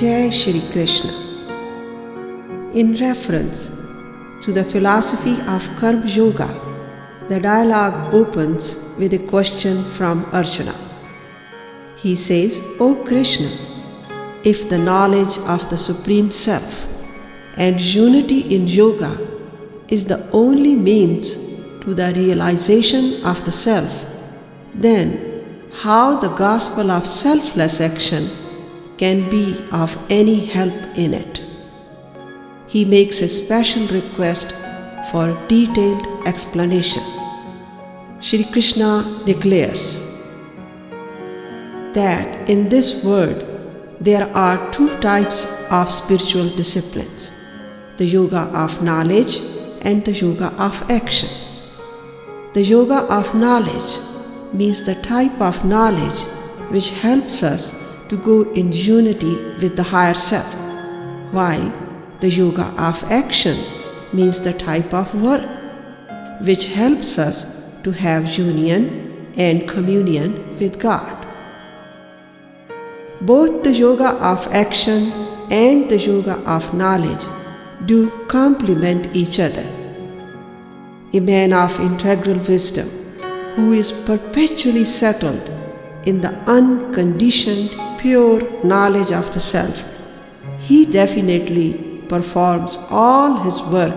Jai Shri Krishna. In reference to the philosophy of Karma Yoga, the dialogue opens with a question from Arjuna. He says, O Krishna, if the knowledge of the Supreme Self and unity in yoga is the only means to the realization of the Self, then how the gospel of selfless action can be of any help in it? He makes a special request for detailed explanation. Shri Krishna declares that in this world there are two types of spiritual disciplines, the yoga of knowledge and the yoga of action. The yoga of knowledge means the type of knowledge which helps us to go in unity with the higher self, while the yoga of action means the type of work which helps us to have union and communion with God. Both the yoga of action and the yoga of knowledge do complement each other. A man of integral wisdom who is perpetually settled in the unconditioned, pure knowledge of the Self, he definitely performs all his work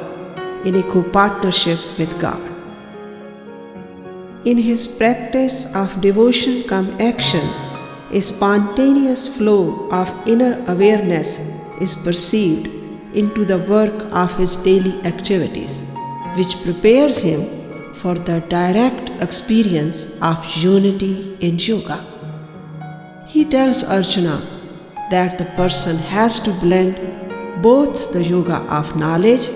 in a co-partnership with God. In his practice of devotion come action, a spontaneous flow of inner awareness is perceived into the work of his daily activities, which prepares him for the direct experience of unity in yoga. He tells Arjuna that the person has to blend both the yoga of knowledge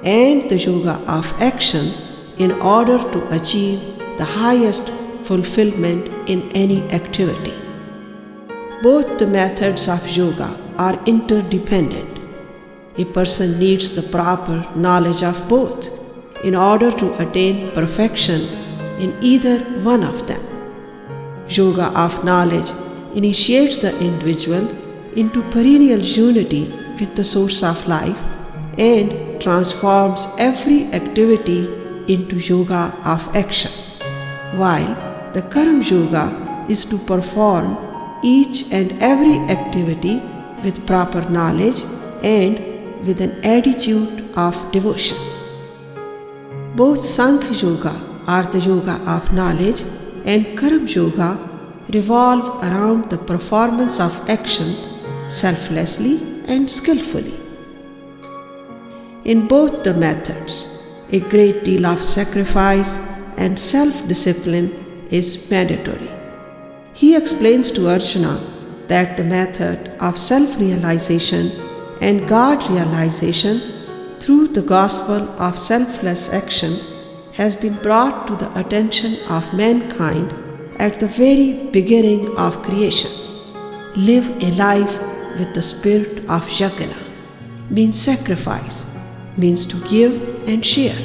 and the yoga of action in order to achieve the highest fulfillment in any activity. Both the methods of yoga are interdependent. A person needs the proper knowledge of both in order to attain perfection in either one of them. Yoga of knowledge initiates the individual into perennial unity with the source of life and transforms every activity into yoga of action, while the Karma Yoga is to perform each and every activity with proper knowledge and with an attitude of devotion. Both Sankhya Yoga or the yoga of knowledge and Karma Yoga revolve around the performance of action selflessly and skillfully. In both the methods, a great deal of sacrifice and self-discipline is mandatory. He explains to Arjuna that the method of self-realization and God-realization through the gospel of selfless action has been brought to the attention of mankind at the very beginning of creation. Live a life with the spirit of yajna, means sacrifice, means to give and share.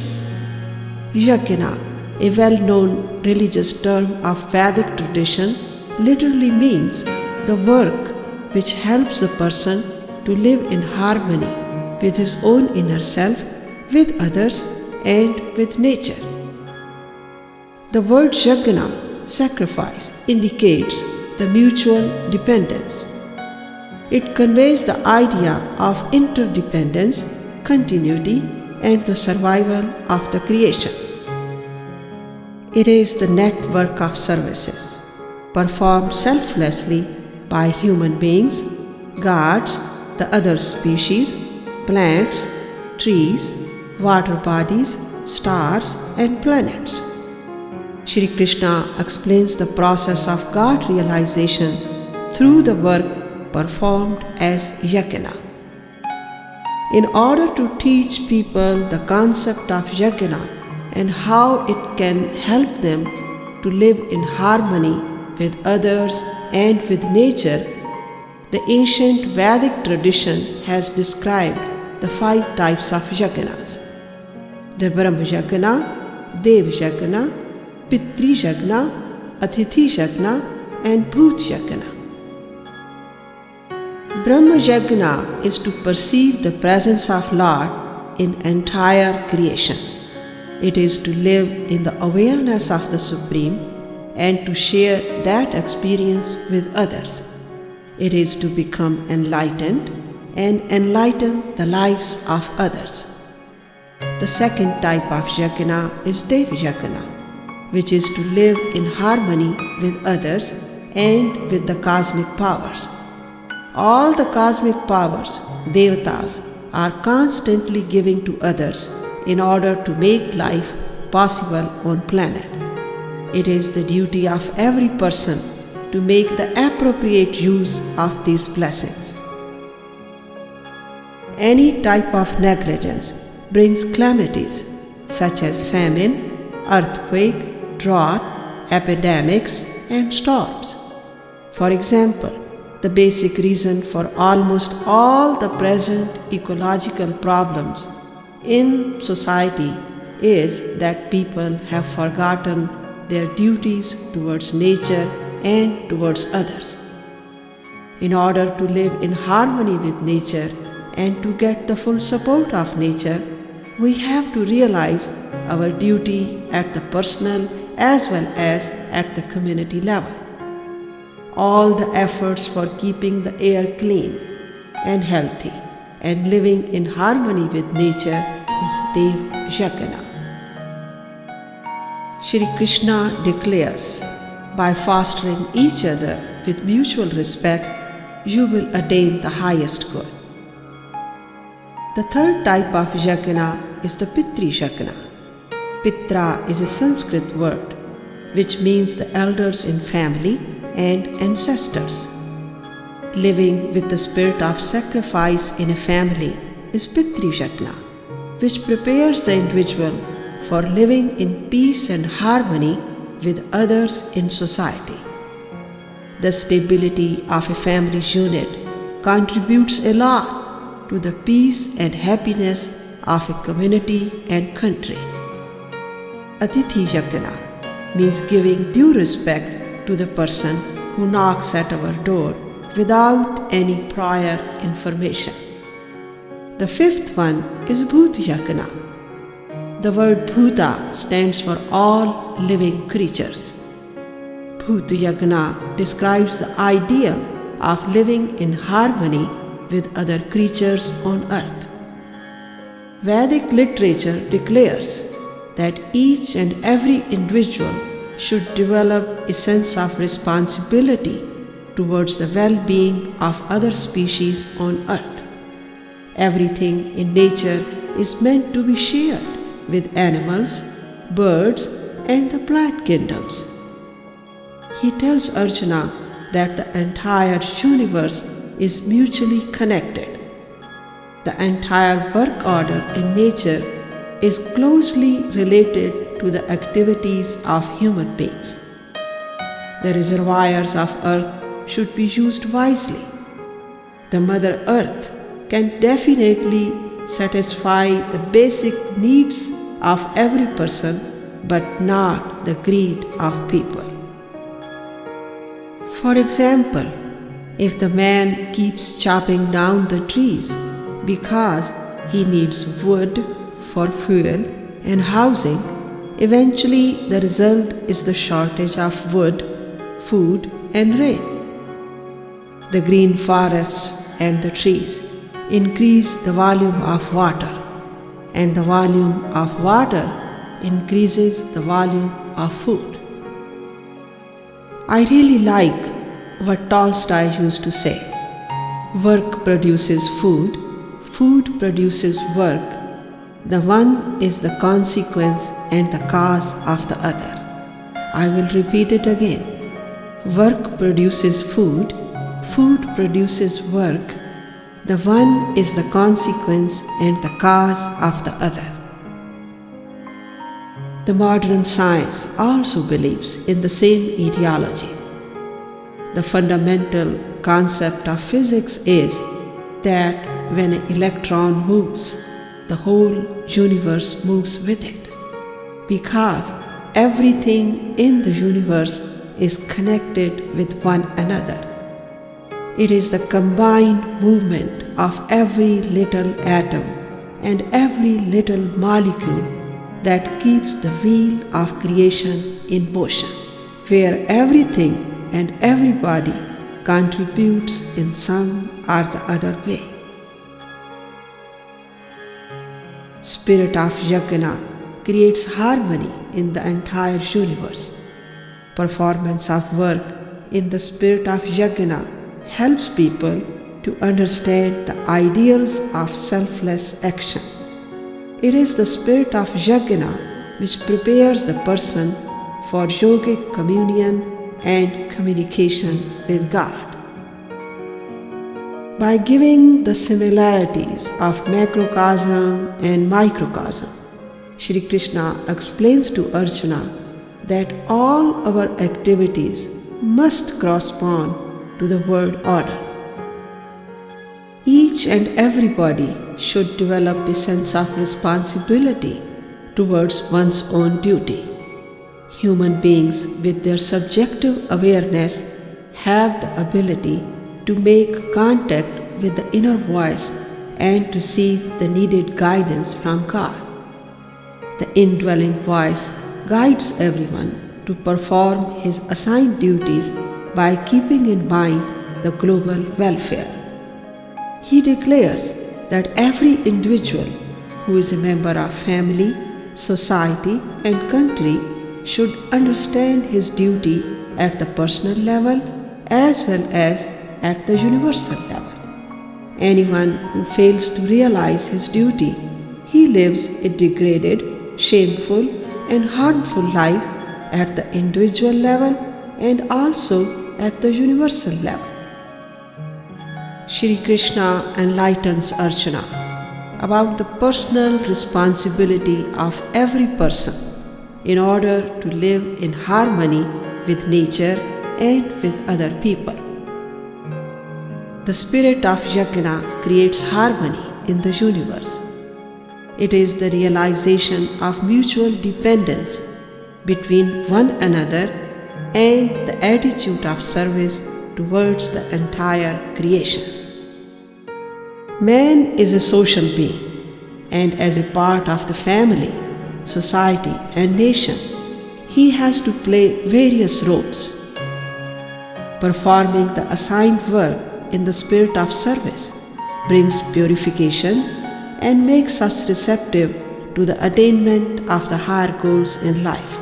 Yajna, a well-known religious term of Vedic tradition, literally means the work which helps the person to live in harmony with his own inner self, with others, and with nature. The word yajna, sacrifice, indicates the mutual dependence. It conveys the idea of interdependence, continuity, and the survival of the creation. It is the network of services performed selflessly by human beings, gods, the other species, plants, trees, water bodies, stars, and planets. Shri Krishna explains the process of God realization through the work performed as yajna. In order to teach people the concept of yajna and how it can help them to live in harmony with others and with nature, the ancient Vedic tradition has described the 5 types of yajnas: the Brahma yajna, Dev yajna, Pitri yajna, Atithi yajna, and Bhut yajna. Brahma Yajna is to perceive the presence of Lord in entire creation. It is to live in the awareness of the Supreme and to share that experience with others. It is to become enlightened and enlighten the lives of others. The second type of yajna is Deva Yajna, which is to live in harmony with others and with the cosmic powers. All the cosmic powers, devatas, are constantly giving to others in order to make life possible on planet. It is the duty of every person to make the appropriate use of these blessings. Any type of negligence brings calamities such as famine, earthquake, drought, epidemics, and storms. For example, the basic reason for almost all the present ecological problems in society is that people have forgotten their duties towards nature and towards others. In order to live in harmony with nature and to get the full support of nature, we have to realize our duty at the personal as well as at the community level. All the efforts for keeping the air clean and healthy and living in harmony with nature is Deva Yajna. Shri Krishna declares, by fostering each other with mutual respect, you will attain the highest good. The third type of yajna is the Pitri Yajna. Pitra is a Sanskrit word which means the elders in family and ancestors. Living with the spirit of sacrifice in a family is Pitri Yajna, which prepares the individual for living in peace and harmony with others in society. The stability of a family unit contributes a lot to the peace and happiness of a community and country. Atithi Yajna means giving due respect to the person who knocks at our door without any prior information. The fifth one is Bhuta Yajna. The word Bhuta stands for all living creatures. Bhuta Yajna describes the ideal of living in harmony with other creatures on earth. Vedic literature declares that each and every individual should develop a sense of responsibility towards the well-being of other species on earth. Everything in nature is meant to be shared with animals, birds, and the plant kingdoms. He tells Arjuna that the entire universe is mutually connected. The entire work order in nature is closely related to the activities of human beings. The reservoirs of earth should be used wisely. The Mother Earth can definitely satisfy the basic needs of every person, but not the greed of people. For example, if the man keeps chopping down the trees because he needs wood for fuel and housing, eventually the result is the shortage of wood, food, and rain. The green forests and the trees increase the volume of water, and the volume of water increases the volume of food. I really like what Tolstoy used to say: work produces food, food produces work. The one is the consequence and the cause of the other. I will repeat it again. Work produces food, food produces work. The one is the consequence and the cause of the other. The modern science also believes in the same ideology. The fundamental concept of physics is that when an electron moves, the whole universe moves with it, because everything in the universe is connected with one another. It is the combined movement of every little atom and every little molecule that keeps the wheel of creation in motion, where everything and everybody contributes in some or the other way. Spirit of Yajna creates harmony in the entire universe. Performance of work in the spirit of Yajna helps people to understand the ideals of selfless action. It is the spirit of Yajna which prepares the person for yogic communion and communication with God. By giving the similarities of macrocosm and microcosm, Shri Krishna explains to Arjuna that all our activities must correspond to the world order. Each and everybody should develop a sense of responsibility towards one's own duty. Human beings with their subjective awareness have the ability to make contact with the inner voice and receive the needed guidance from God. The indwelling voice guides everyone to perform his assigned duties by keeping in mind the global welfare. He declares that every individual who is a member of family, society, and country should understand his duty at the personal level as well as at the universal level. Anyone who fails to realize his duty, he lives a degraded, shameful, and harmful life at the individual level and also at the universal level. Shri Krishna enlightens Arjuna about the personal responsibility of every person in order to live in harmony with nature and with other people. The spirit of Yajna creates harmony in the universe. It is the realization of mutual dependence between one another and the attitude of service towards the entire creation. Man is a social being, and as a part of the family, society, and nation, he has to play various roles. Performing the assigned work in the spirit of service brings purification and makes us receptive to the attainment of the higher goals in life.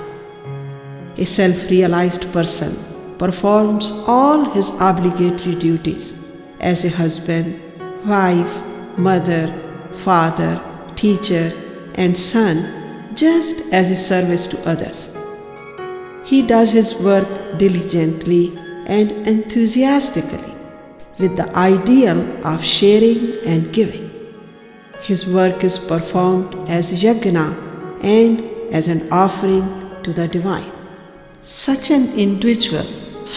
A self-realized person performs all his obligatory duties as a husband, wife, mother, father, teacher, and son just as a service to others. He does his work diligently and enthusiastically with the ideal of sharing and giving. His work is performed as yajna and as an offering to the divine. Such an individual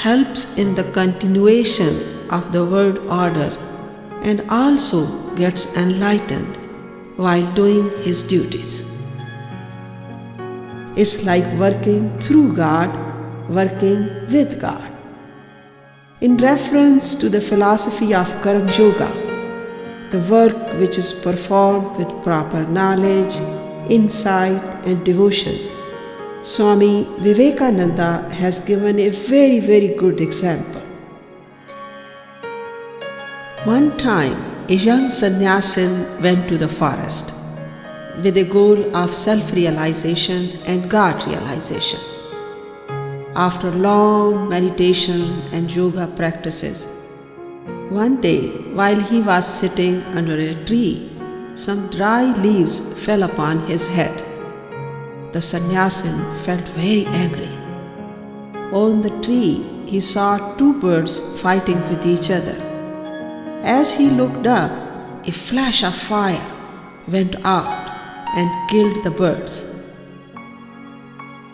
helps in the continuation of the world order and also gets enlightened while doing his duties. It's like working through God, working with God. In reference to the philosophy of Karma Yoga, the work which is performed with proper knowledge, insight, and devotion, Swami Vivekananda has given a very good example. One time, a young sannyasin went to the forest with a goal of self-realization and God realization. After long meditation and yoga practices, one day while he was sitting under a tree, some dry leaves fell upon his head. The sannyasin felt very angry. On the tree, he saw two birds fighting with each other. As he looked up, a flash of fire went out and killed the birds.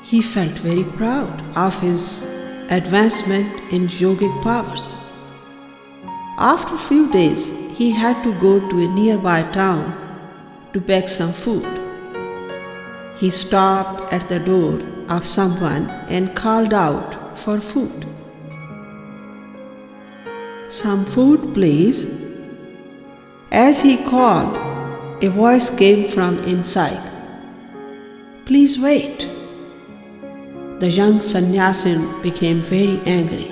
He felt very proud of his advancement in yogic powers. After a few days, he had to go to a nearby town to beg some food. He stopped at the door of someone and called out for food. Some food, please. As he called, a voice came from inside. Please wait. The young sannyasin became very angry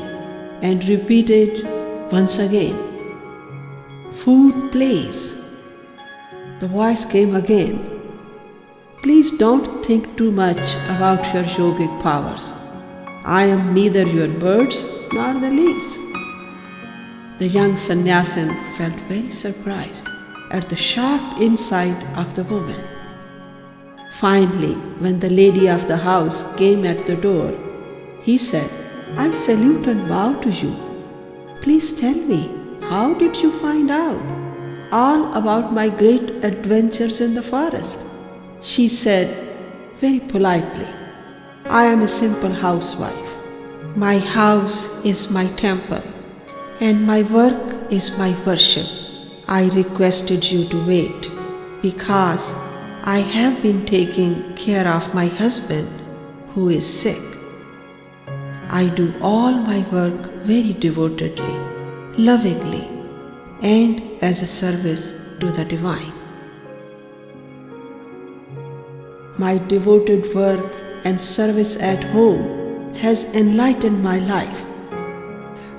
and repeated once again, Food, please. The voice came again. Please don't think too much about your yogic powers. I am neither your birds nor the leaves. The young sannyasin felt very surprised at the sharp insight of the woman. Finally, when the lady of the house came at the door, he said, I salute and bow to you. Please tell me, how did you find out all about my great adventures in the forest? She said very politely, I am a simple housewife. My house is my temple, and my work is my worship. I requested you to wait because I have been taking care of my husband who is sick. I do all my work very devotedly, lovingly, and as a service to the divine. My devoted work and service at home has enlightened my life.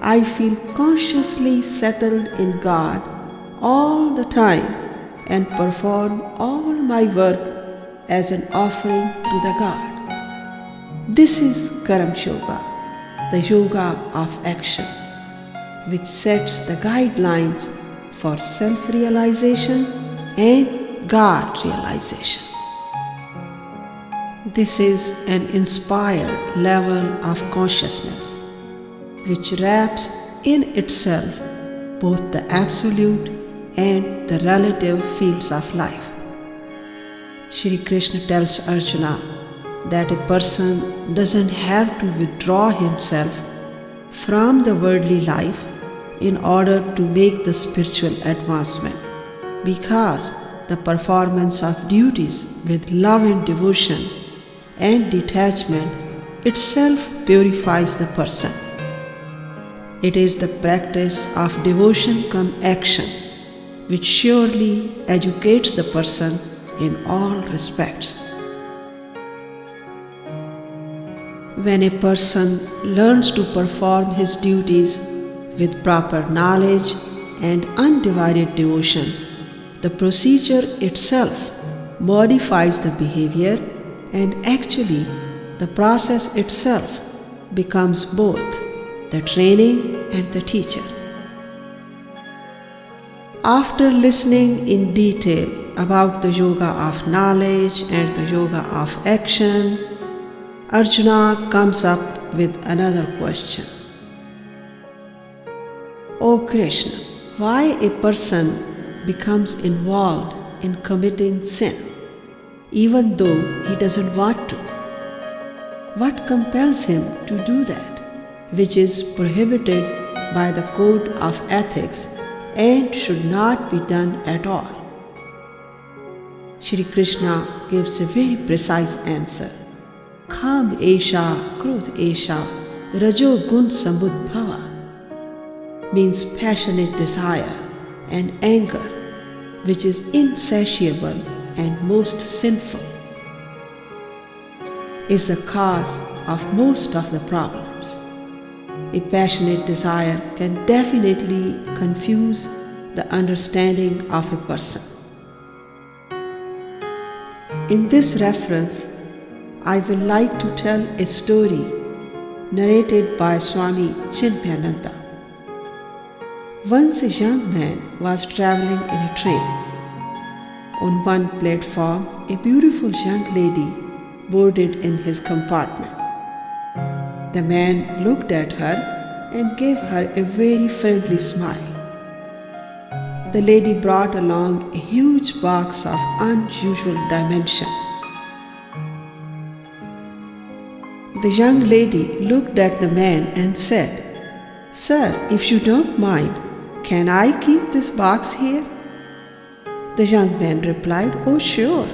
I feel consciously settled in God all the time and perform all my work as an offering to the God. This is Karam Yoga, the yoga of action, which sets the guidelines for self-realization and God realization. This is an inspired level of consciousness which wraps in itself both the absolute and the relative fields of life. Shri Krishna tells Arjuna that a person doesn't have to withdraw himself from the worldly life in order to make the spiritual advancement, because the performance of duties with love and devotion and detachment itself purifies the person. It is the practice of devotion come action which surely educates the person in all respects. When a person learns to perform his duties with proper knowledge and undivided devotion, the procedure itself modifies the behavior, and actually the process itself becomes both the training and the teacher. After listening in detail about the yoga of knowledge and the yoga of action, Arjuna comes up with another question. O Krishna, why a person becomes involved in committing sin, even though he doesn't want to? What compels him to do that, which is prohibited by the code of ethics and should not be done at all? Shri Krishna gives a very precise answer. Kam esha, krodh esha, rajo gun samudbhava, means passionate desire and anger, which is insatiable and most sinful, is the cause of most of the problems. A passionate desire can definitely confuse the understanding of a person. In this reference, I will like to tell a story narrated by Swami Chinmayananda. Once a young man was traveling in a train. On one platform, a beautiful young lady boarded in his compartment. The man looked at her and gave her a very friendly smile. The lady brought along a huge box of unusual dimension. The young lady looked at the man and said, Sir, if you don't mind, can I keep this box here? The young man replied, Oh, sure.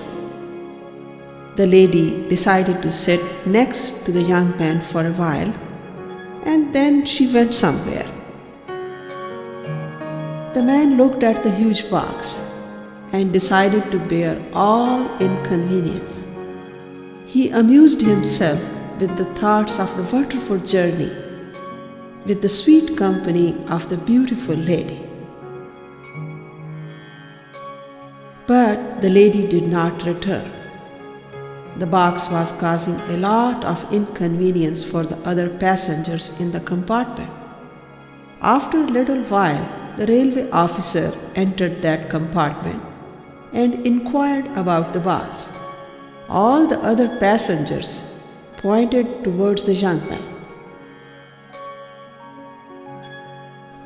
The lady decided to sit next to the young man for a while, and then she went somewhere. The man looked at the huge box and decided to bear all inconvenience. He amused himself with the thoughts of the wonderful journey, with the sweet company of the beautiful lady. But the lady did not return. The box was causing a lot of inconvenience for the other passengers in the compartment. After a little while, the railway officer entered that compartment and inquired about the box. All the other passengers pointed towards the young man.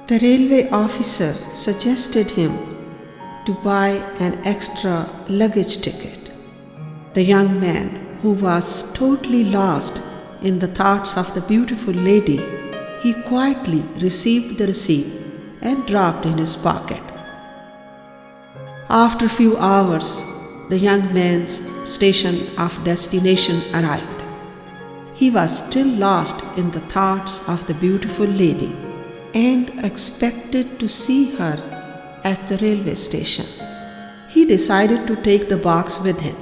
The railway officer suggested him to buy an extra luggage ticket. The young man, who was totally lost in the thoughts of the beautiful lady, he quietly received the receipt and dropped in his pocket. After a few hours, the young man's station of destination arrived. He was still lost in the thoughts of the beautiful lady and expected to see her at the railway station. He decided to take the box with him.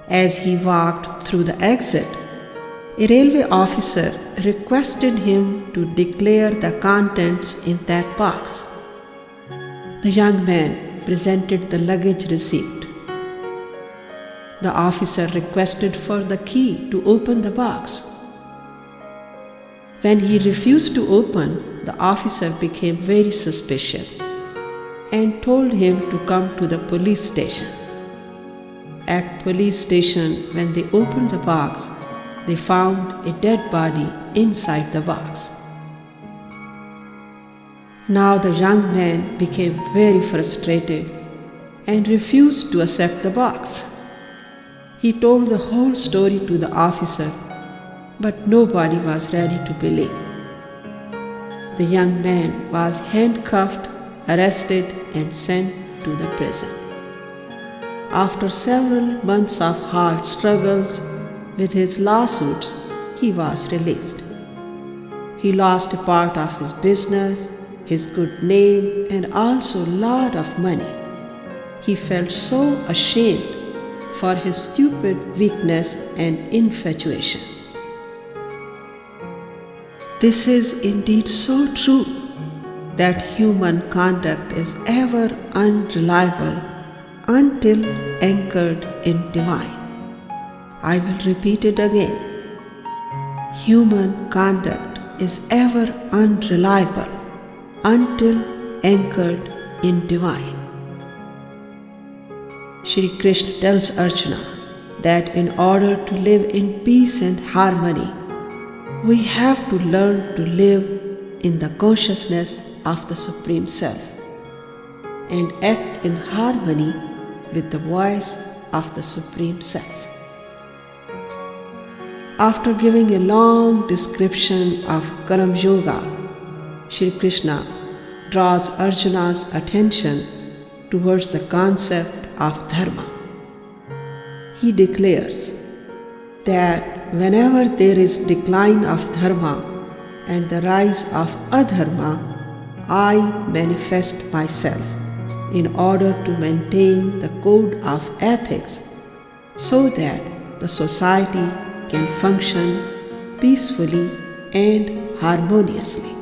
As he walked through the exit, a railway officer requested him to declare the contents in that box. The young man presented the luggage receipt. The officer requested for the key to open the box. When he refused to open, the officer became very suspicious and told him to come to the police station. At police station, when they opened the box, they found a dead body inside the box. Now the young man became very frustrated and refused to accept the box. He told the whole story to the officer, but nobody was ready to believe. The young man was handcuffed, arrested, and sent to the prison. After several months of hard struggles with his lawsuits, he was released. He lost a part of his business, his good name, and also a lot of money. He felt so ashamed for his stupid weakness and infatuation. This is indeed so true that human conduct is ever unreliable until anchored in divine. I will repeat it again. Human conduct is ever unreliable until anchored in divine. Shri Krishna tells Arjuna that in order to live in peace and harmony, we have to learn to live in the consciousness of the Supreme Self and act in harmony with the voice of the Supreme Self. After giving a long description of Karma Yoga, Shri Krishna draws Arjuna's attention towards the concept of dharma. He declares that whenever there is decline of dharma and the rise of adharma, I manifest myself in order to maintain the code of ethics so that the society can function peacefully and harmoniously.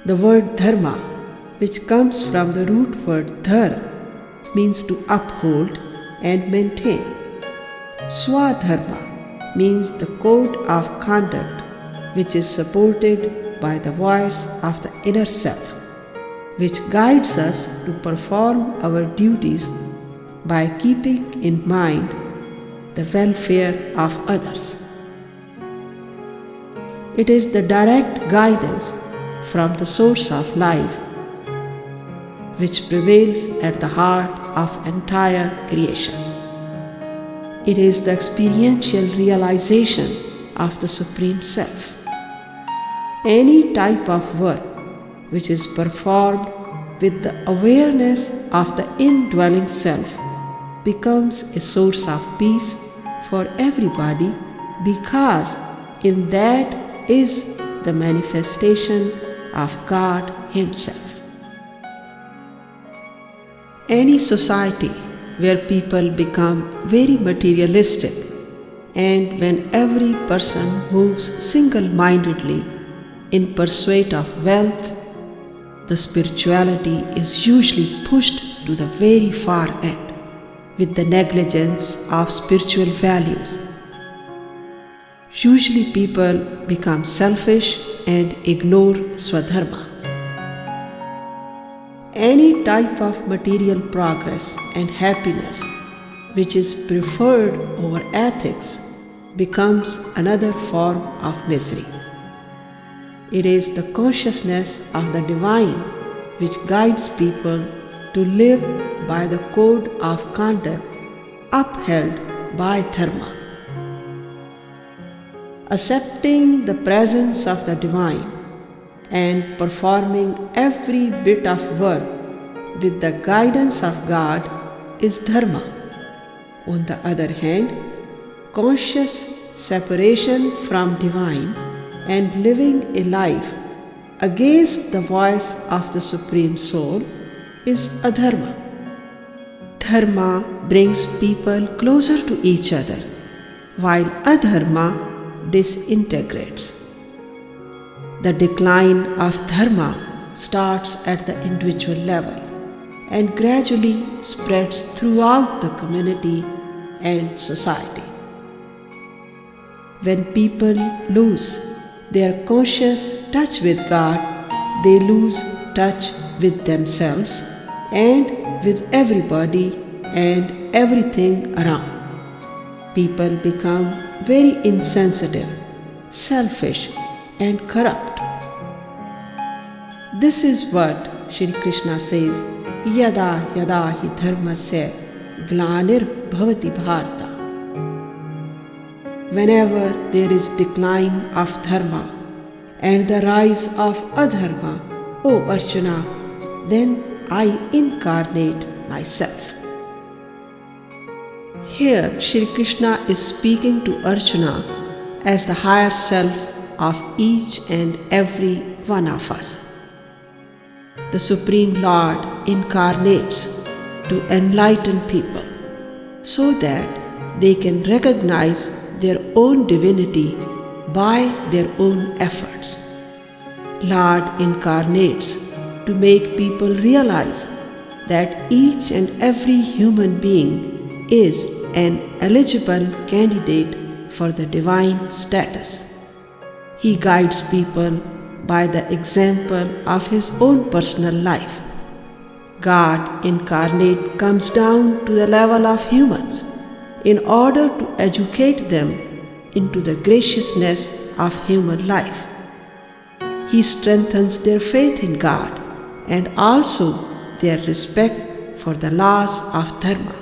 The word dharma, which comes from the root word dhar, means to uphold and maintain. Swadharma means the code of conduct which is supported by the voice of the inner self, which guides us to perform our duties by keeping in mind the welfare of others. It is the direct guidance from the source of life which prevails at the heart of entire creation. It is the experiential realization of the Supreme Self. Any type of work which is performed with the awareness of the indwelling self becomes a source of peace for everybody, because in that is the manifestation of God Himself. Any society where people become very materialistic and when every person moves single-mindedly in pursuit of wealth, the spirituality is usually pushed to the very far end with the negligence of spiritual values. Usually people become selfish and ignore Swadharma. Any type of material progress and happiness which is preferred over ethics becomes another form of misery. It is the consciousness of the divine which guides people to live by the code of conduct upheld by Dharma. Accepting the presence of the divine and performing every bit of work with the guidance of God is Dharma. On the other hand, conscious separation from divine and living a life against the voice of the Supreme Soul is adharma. Dharma brings people closer to each other, while adharma disintegrates. The decline of dharma starts at the individual level and gradually spreads throughout the community and society. When people lose their conscious touch with God, they lose touch with themselves and with everybody and everything around. People become very insensitive, selfish and corrupt. This is what Shri Krishna says, Yada yada hi dharmasya glanir bhavati bharata. Whenever there is decline of dharma and the rise of adharma, O Arjuna, then I incarnate myself. Here Shri Krishna is speaking to Arjuna as the higher self of each and every one of us. The Supreme Lord incarnates to enlighten people so that they can recognize their own divinity by their own efforts. Lord incarnates to make people realize that each and every human being is an eligible candidate for the divine status. He guides people by the example of His own personal life. God incarnate comes down to the level of humans in order to educate them into the graciousness of human life. He strengthens their faith in God and also their respect for the laws of Dharma.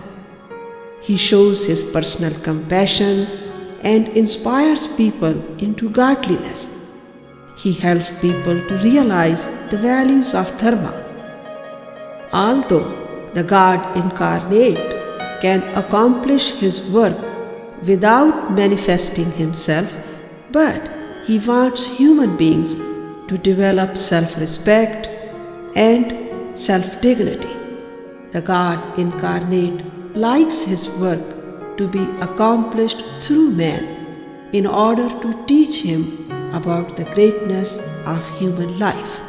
He shows His personal compassion and inspires people into godliness. He helps people to realize the values of Dharma. Although the God incarnate can accomplish His work without manifesting Himself, but He wants human beings to develop self-respect and self-dignity. The God incarnate likes His work to be accomplished through man in order to teach him about the greatness of human life.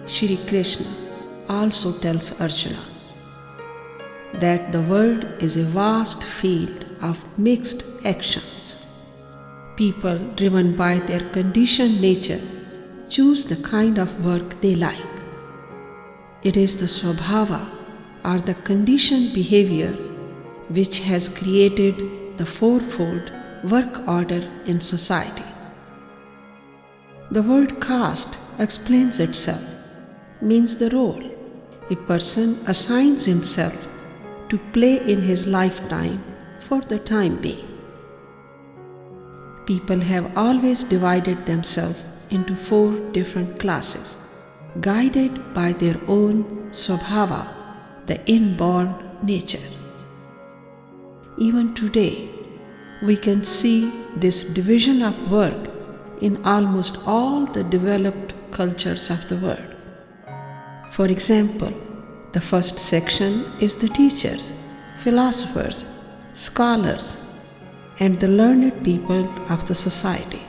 Shri Krishna also tells Arjuna that the world is a vast field of mixed actions. People driven by their conditioned nature choose the kind of work they like. It is the Swabhava or the conditioned behavior which has created the fourfold work order in society. The word caste explains itself, means the role a person assigns himself to play in his lifetime for the time being. People have always divided themselves into 4 different classes, guided by their own swabhava, the inborn nature. Even today, we can see this division of work in almost all the developed cultures of the world. For example, the first section is the teachers, philosophers, scholars, and the learned people of the society.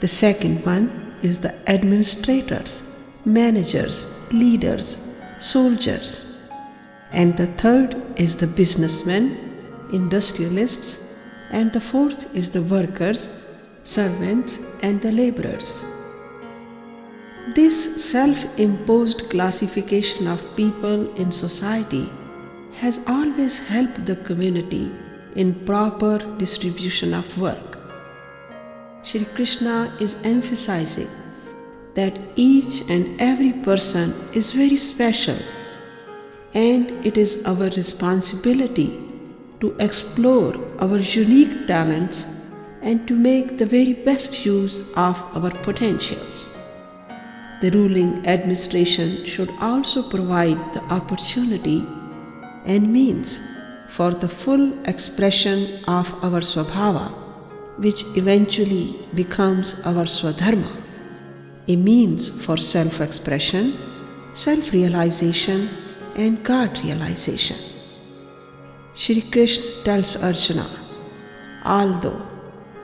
The second one is the administrators, managers, leaders, soldiers. And the third is the businessmen, industrialists, and the fourth is the workers, servants, and the laborers. This self-imposed classification of people in society has always helped the community in proper distribution of work. Shri Krishna is emphasizing that each and every person is very special, and it is our responsibility to explore our unique talents and to make the very best use of our potentials. The ruling administration should also provide the opportunity and means for the full expression of our swabhava, which eventually becomes our swadharma, a means for self-expression, self-realization, and God-realization. Shri Krishna tells Arjuna, although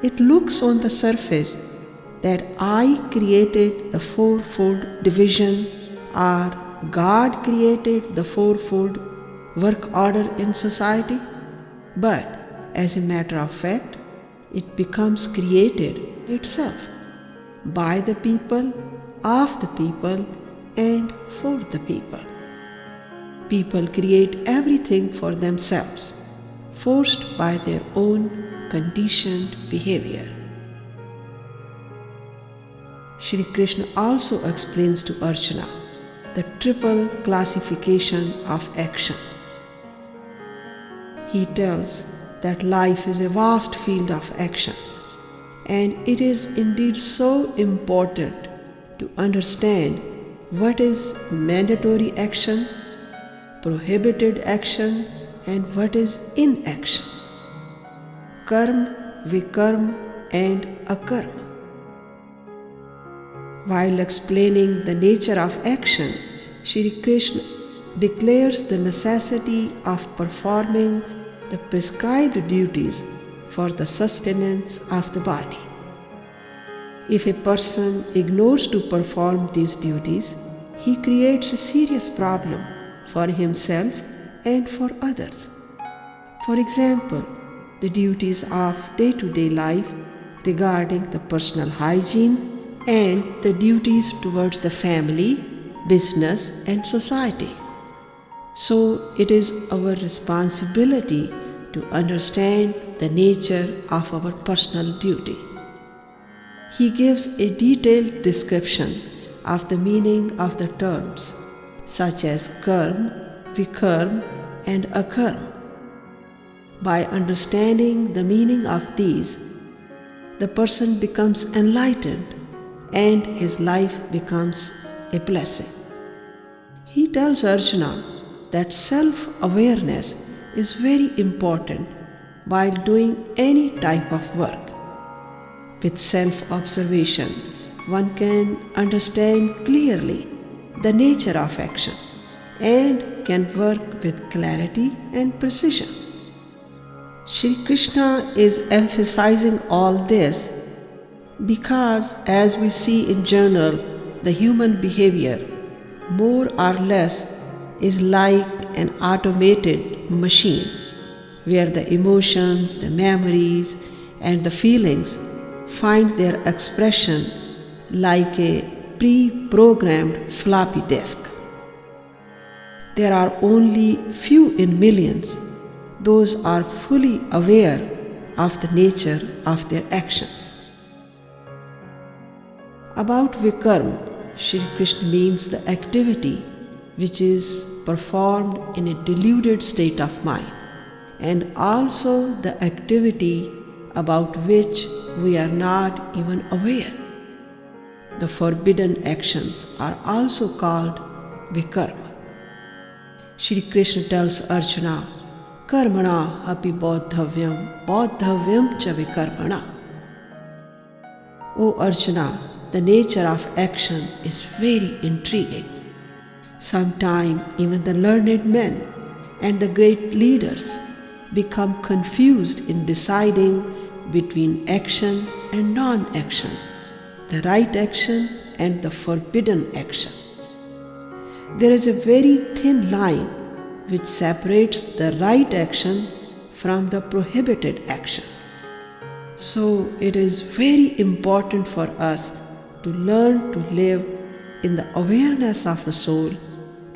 it looks on the surface that I created the 4-fold division or God created the 4-fold work order in society, but as a matter of fact, it becomes created itself by the people, of the people, and for the people. People create everything for themselves, forced by their own conditioned behavior. Shri Krishna also explains to Arjuna the triple classification of action. He tells that life is a vast field of actions, and it is indeed so important to understand what is mandatory action, prohibited action, and what is inaction, karma, vikarma, and akarma. While explaining the nature of action, Shri Krishna declares the necessity of performing the prescribed duties for the sustenance of the body. If a person ignores to perform these duties, he creates a serious problem for himself and for others. For example, the duties of day-to-day life regarding the personal hygiene and the duties towards the family, business, and society. So it is our responsibility to understand the nature of our personal duty. He gives a detailed description of the meaning of the terms such as karma, vikarma, and akarma. By understanding the meaning of these, the person becomes enlightened and his life becomes a blessing. He tells Arjuna that self-awareness is very important while doing any type of work. With self-observation, one can understand clearly the nature of action and can work with clarity and precision. Shri Krishna is emphasizing all this because, as we see in journal, the human behavior more or less is like an automated machine where the emotions, the memories, and the feelings find their expression like a pre-programmed floppy disk. There are only few in millions. Those are fully aware of the nature of their actions. About Vikarma, Shri Krishna means the activity which is performed in a deluded state of mind, and also the activity about which we are not even aware. The forbidden actions are also called Vikarma. Shri Krishna tells Arjuna, Karmana api bodhavyam cha vikarmana. O Arjuna, the nature of action is very intriguing. Sometimes even the learned men and the great leaders become confused in deciding between action and non-action, the right action and the forbidden action. There is a very thin line which separates the right action from the prohibited action. So it is very important for us to learn to live in the awareness of the soul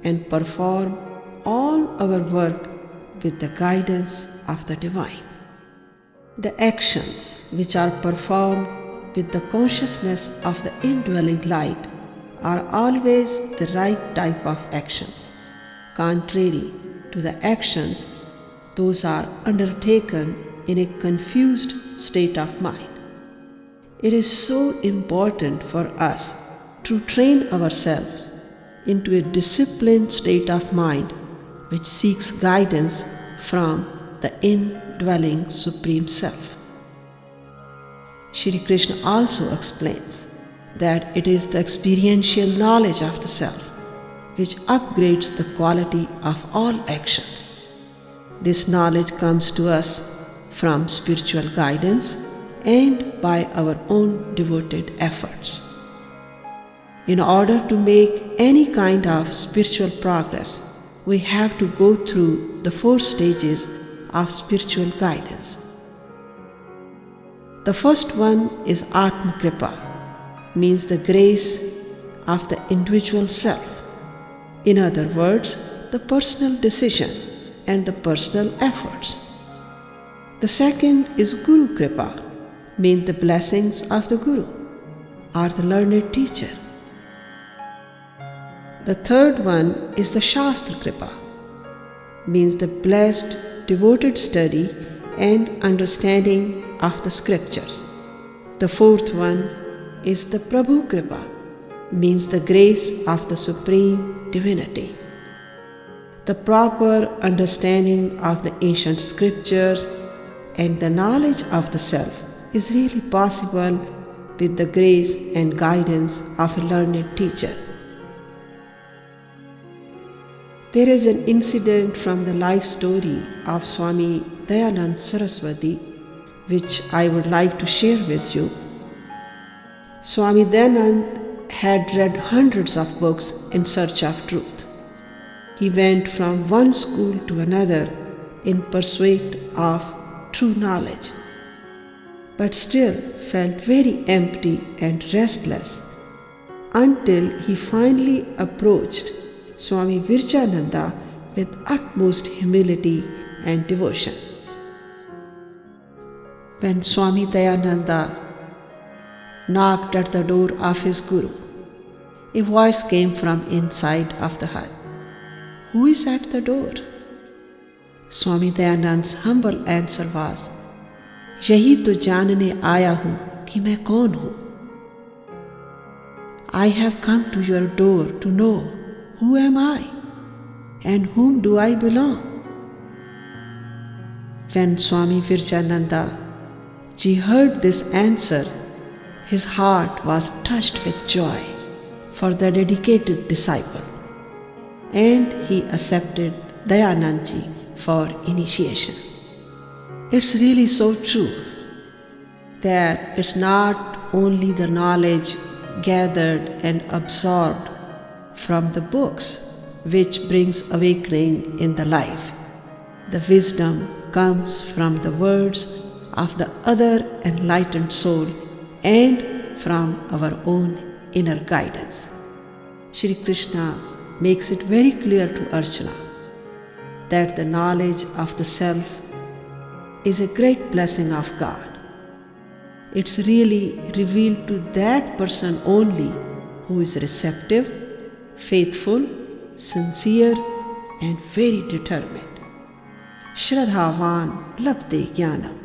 and perform all our work with the guidance of the Divine. The actions which are performed with the consciousness of the indwelling light are always the right type of actions. Contrary to the actions, those are undertaken in a confused state of mind. It is so important for us to train ourselves into a disciplined state of mind which seeks guidance from the indwelling Supreme Self. Shri Krishna also explains that it is the experiential knowledge of the Self which upgrades the quality of all actions. This knowledge comes to us from spiritual guidance and by our own devoted efforts. In order to make any kind of spiritual progress, we have to go through the 4 stages of spiritual guidance. The first one is Atma Kripa, means the grace of the individual self. In other words, the personal decision and the personal efforts. The second is Guru Kripa, means the blessings of the Guru or the learned teacher. The third one is the Shastra Kripa, means the blessed, devoted study and understanding of the scriptures. The fourth one is the Prabhu Kripa, means the grace of the Supreme Divinity. The proper understanding of the ancient scriptures and the knowledge of the self is really possible with the grace and guidance of a learned teacher. There is an incident from the life story of Swami Dayanand Saraswati which I would like to share with you. Swami Dayanand had read hundreds of books in search of truth. He went from one school to another in pursuit of true knowledge, but still felt very empty and restless until he finally approached Swami Virjananda with utmost humility and devotion. When Swami Dayananda knocked at the door of his Guru, a voice came from inside of the hut. Who is at the door? Swami Dayanand's humble answer was, यही तो जानने आया हूँ कि मैं कौन हूँ. I have come to your door to know who am I and whom do I belong. When Swami Virjananda ji heard this answer, his heart was touched with joy for the dedicated disciple, and he accepted Dayanandji for initiation. It's really so true that it's not only the knowledge gathered and absorbed from the books which brings awakening in the life. The wisdom comes from the words of the other enlightened soul and from our own inner guidance. Shri Krishna makes it very clear to Arjuna that the knowledge of the self is a great blessing of God. It's really revealed to that person only who is receptive, faithful, sincere, and very determined. Shraddhavan labde jnanam.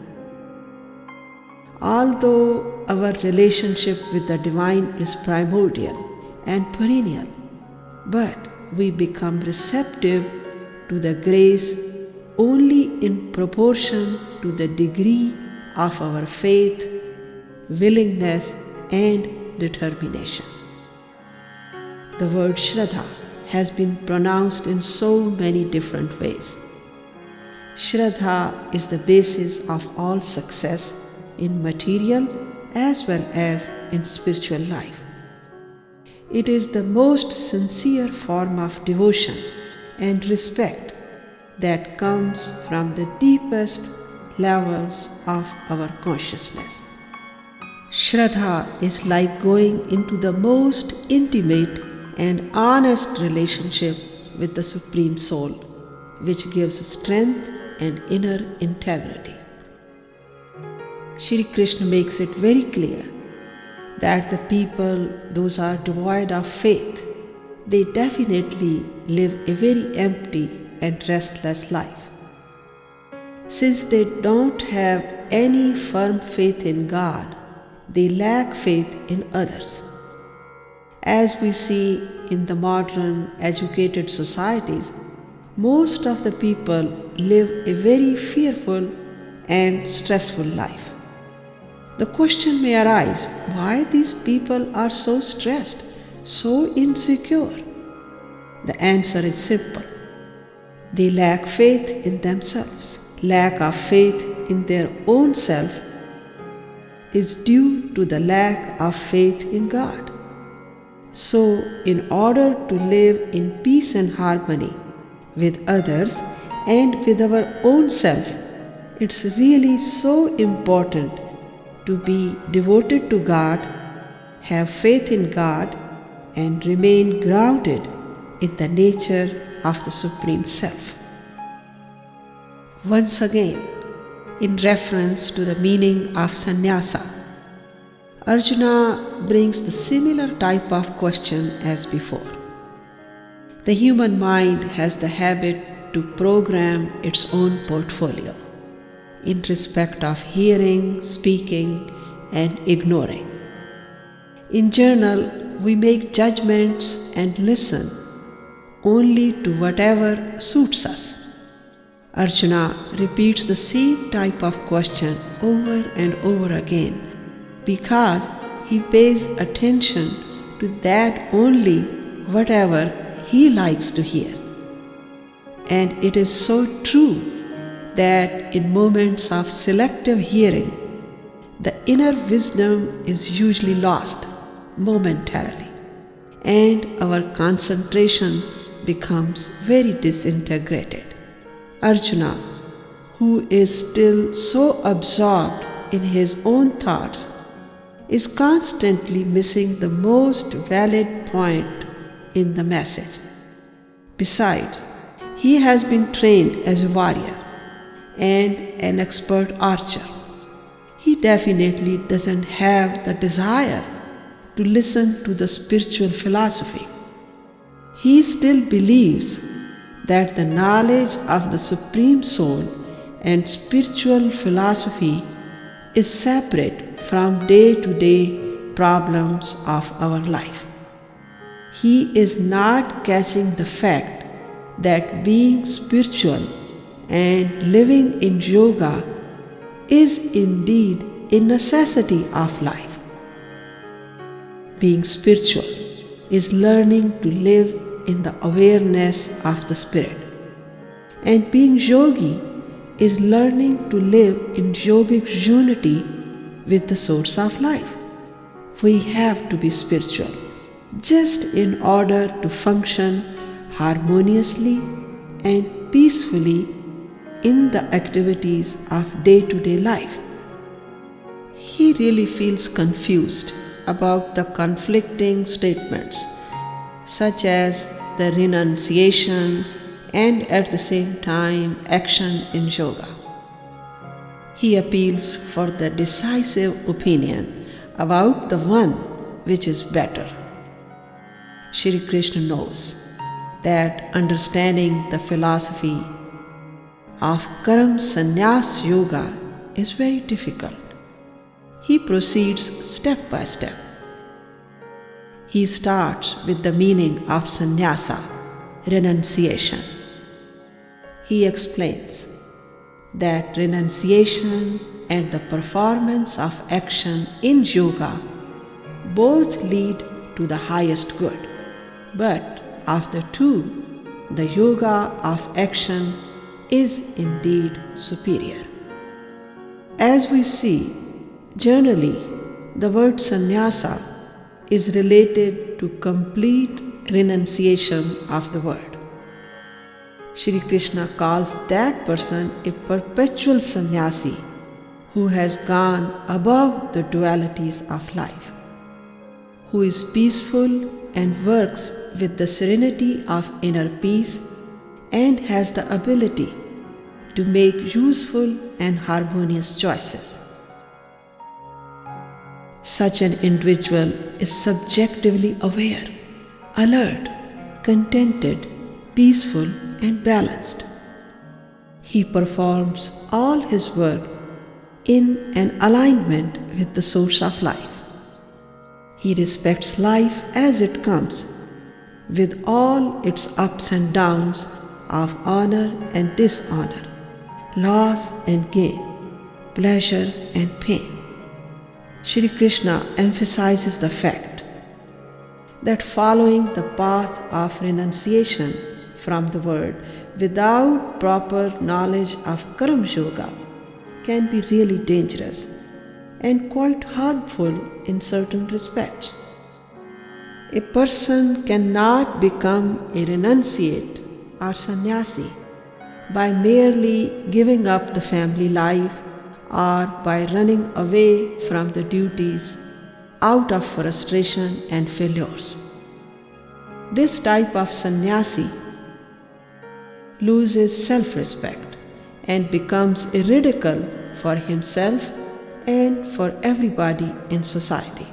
Although our relationship with the divine is primordial and perennial, but we become receptive to the grace only in proportion to the degree of our faith, willingness, and determination. The word Shraddha has been pronounced in so many different ways. Shraddha is the basis of all success in material as well as in spiritual life. It is the most sincere form of devotion and respect that comes from the deepest levels of our consciousness. Shraddha is like going into the most intimate and honest relationship with the Supreme Soul, which gives strength and inner integrity. Shri Krishna makes it very clear that the people, those are devoid of faith, they definitely live a very empty and restless life. Since they don't have any firm faith in God, they lack faith in others. As we see in the modern educated societies, most of the people live a very fearful and stressful life. The question may arise, why these people are so stressed, so insecure? The answer is simple. They lack faith in themselves. Lack of faith in their own self is due to the lack of faith in God. So, in order to live in peace and harmony with others and with our own self, it's really so important to be devoted to God, have faith in God, and remain grounded in the nature of the Supreme Self. Once again, in reference to the meaning of sannyasa, Arjuna brings the similar type of question as before. The human mind has the habit to program its own portfolio in respect of hearing, speaking, and ignoring. In general, we make judgments and listen only to whatever suits us. Arjuna repeats the same type of question over and over again because he pays attention to that only whatever he likes to hear. And it is so true that in moments of selective hearing, the inner wisdom is usually lost momentarily, and our concentration becomes very disintegrated. Arjuna, who is still so absorbed in his own thoughts, is constantly missing the most valid point in the message. Besides, he has been trained as a warrior and an expert archer. He definitely doesn't have the desire to listen to the spiritual philosophy. He still believes that the knowledge of the Supreme Soul and spiritual philosophy is separate from day-to-day problems of our life. He is not catching the fact that being spiritual and living in yoga is indeed a necessity of life. Being spiritual is learning to live in the awareness of the Spirit, and being yogi is learning to live in yogic unity with the source of life. We have to be spiritual just in order to function harmoniously and peacefully in the activities of day-to-day life. He really feels confused about the conflicting statements such as the renunciation and at the same time action in yoga. He appeals for the decisive opinion about the one which is better. Shri Krishna knows that understanding the philosophy of Karam Sannyas Yoga is very difficult. He proceeds step by step. He starts with the meaning of sannyasa, renunciation. He explains that renunciation and the performance of action in yoga both lead to the highest good. But of the two, the yoga of action is indeed superior. As we see, generally, the word sannyasa is related to complete renunciation of the world. Shri Krishna calls that person a perpetual sannyasi who has gone above the dualities of life, who is peaceful and works with the serenity of inner peace and has the ability to make useful and harmonious choices. Such an individual is subjectively aware, alert, contented, peaceful, and balanced. He performs all his work in an alignment with the source of life. He respects life as it comes, with all its ups and downs of honor and dishonor, loss and gain, pleasure and pain. Shri Krishna emphasizes the fact that following the path of renunciation from the world without proper knowledge of Karma Yoga can be really dangerous and quite harmful in certain respects. A person cannot become a renunciate or sannyasi by merely giving up the family life or by running away from the duties out of frustration and failures. This type of sannyasi loses self-respect and becomes a ridicule for himself and for everybody in society.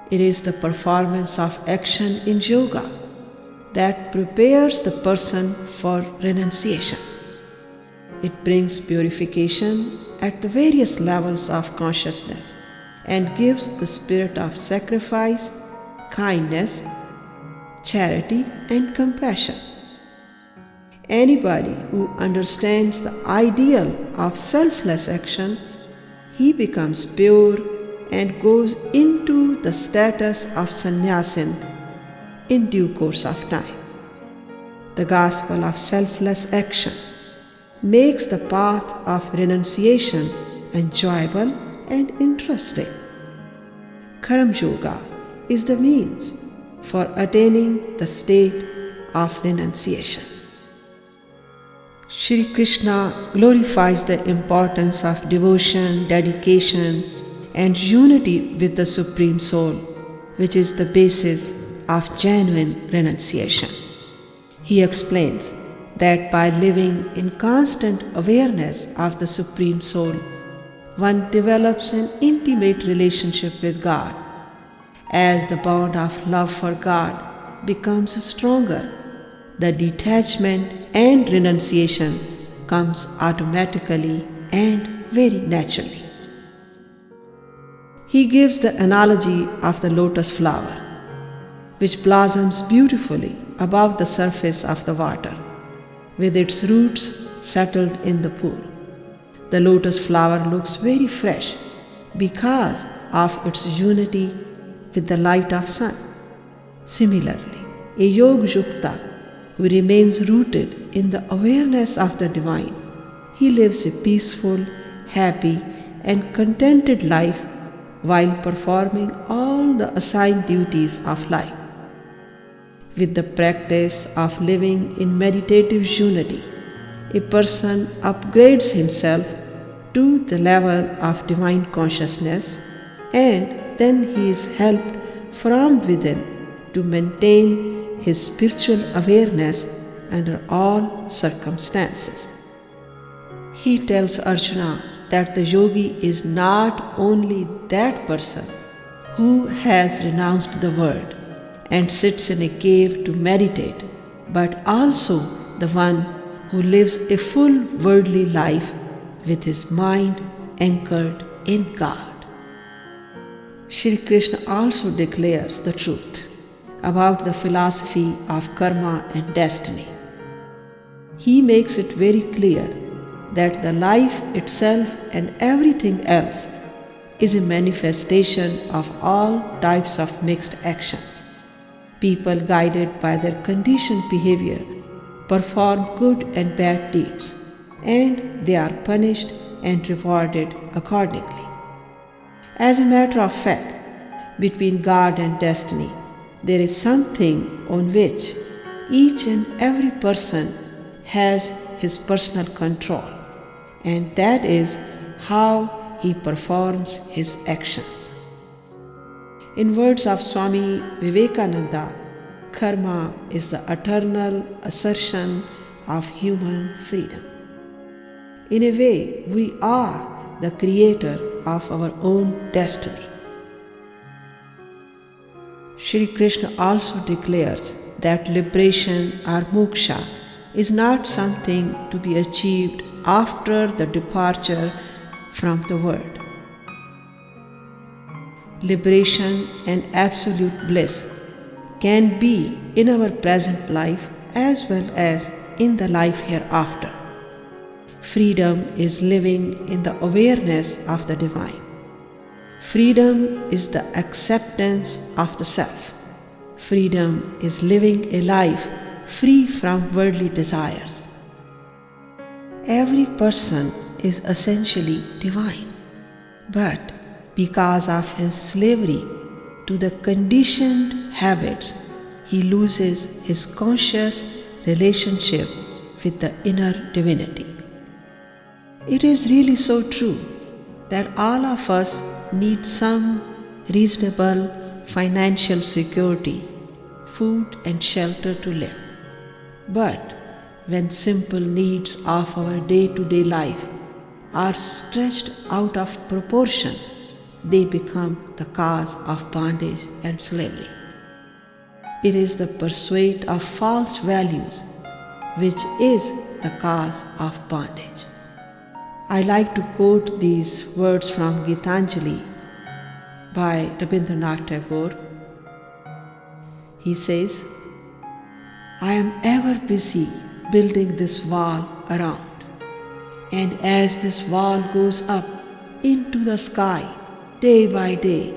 It is the performance of action in yoga that prepares the person for renunciation. It brings purification at the various levels of consciousness and gives the spirit of sacrifice, kindness, charity, and compassion. Anybody who understands the ideal of selfless action, he becomes pure and goes into the status of sannyasin in due course of time. The gospel of selfless action makes the path of renunciation enjoyable and interesting. Karma Yoga is the means for attaining the state of renunciation. Shri Krishna glorifies the importance of devotion, dedication, and unity with the Supreme Soul, which is the basis of genuine renunciation. He explains that by living in constant awareness of the Supreme Soul, one develops an intimate relationship with God. As the bond of love for God becomes stronger, the detachment and renunciation comes automatically and very naturally. He gives the analogy of the lotus flower, which blossoms beautifully above the surface of the water, with its roots settled in the pool. The lotus flower looks very fresh because of its unity with the light of sun. Similarly, a yoga yukta who remains rooted in the awareness of the divine, he lives a peaceful, happy, and contented life while performing all the assigned duties of life. With the practice of living in meditative unity, a person upgrades himself to the level of divine consciousness, and then he is helped from within to maintain his spiritual awareness under all circumstances. He tells Arjuna that the yogi is not only that person who has renounced the world and sits in a cave to meditate, but also the one who lives a full worldly life with his mind anchored in God. Shri Krishna also declares the truth about the philosophy of karma and destiny. He makes it very clear that the life itself and everything else is a manifestation of all types of mixed actions. People guided by their conditioned behavior perform good and bad deeds, and they are punished and rewarded accordingly. As a matter of fact, between God and destiny, there is something on which each and every person has his personal control, and that is how he performs his actions. In words of Swami Vivekananda, karma is the eternal assertion of human freedom. In a way, we are the creator of our own destiny. Shri Krishna also declares that liberation or moksha is not something to be achieved after the departure from the world. Liberation and absolute bliss can be in our present life as well as in the life hereafter. Freedom is living in the awareness of the divine. Freedom is the acceptance of the self. Freedom is living a life free from worldly desires. Every person is essentially divine, but because of his slavery to the conditioned habits, he loses his conscious relationship with the inner divinity. It is really so true that all of us need some reasonable financial security, food and shelter to live. But when simple needs of our day-to-day life are stretched out of proportion, they become the cause of bondage and slavery. It is the pursuit of false values which is the cause of bondage. I like to quote these words from Gitanjali by Rabindranath Tagore. He says, "I am ever busy building this wall around, and as this wall goes up into the sky, day by day,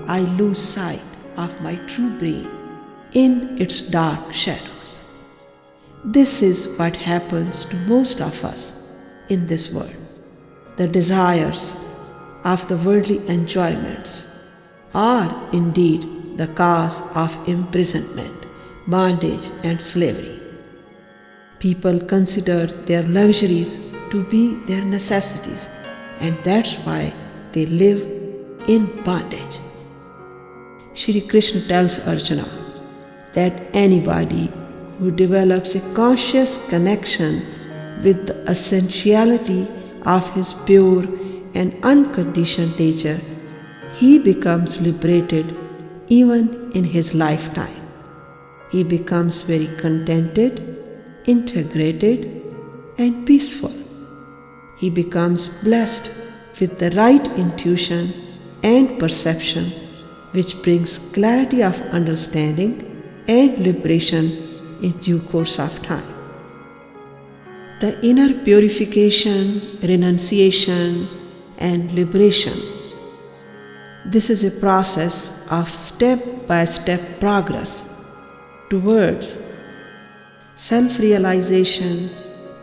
I lose sight of my true being in its dark shadows." This is what happens to most of us in this world. The desires of the worldly enjoyments are indeed the cause of imprisonment, bondage and slavery. People consider their luxuries to be their necessities, and that's why they live in bondage. Shri Krishna tells Arjuna that anybody who develops a conscious connection with the essentiality of his pure and unconditioned nature, he becomes liberated even in his lifetime. He becomes very contented, integrated, and peaceful. He becomes blessed with the right intuition and perception, which brings clarity of understanding and liberation in due course of time. The inner purification, renunciation, and liberation. This is a process of step-by-step progress towards self-realization,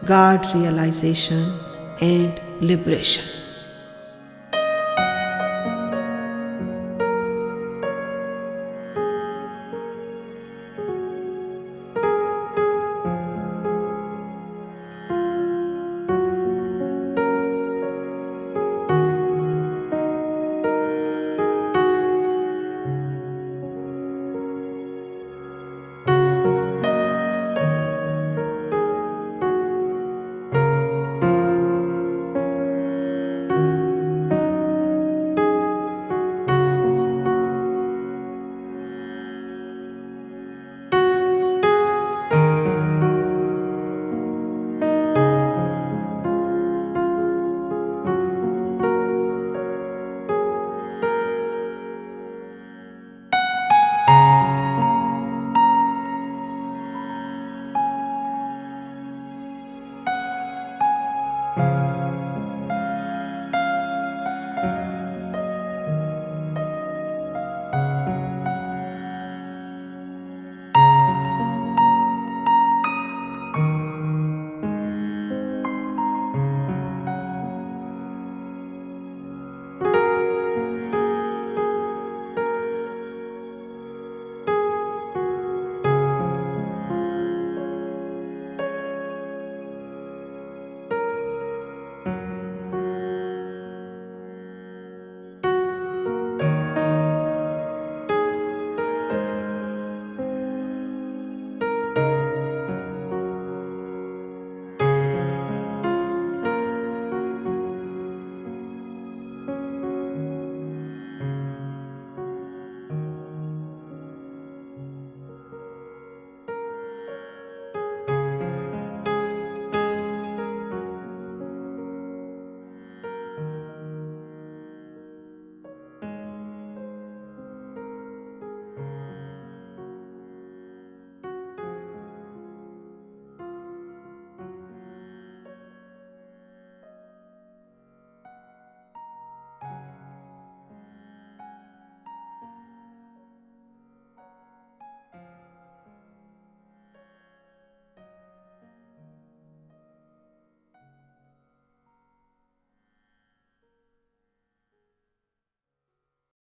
God realization, and liberation.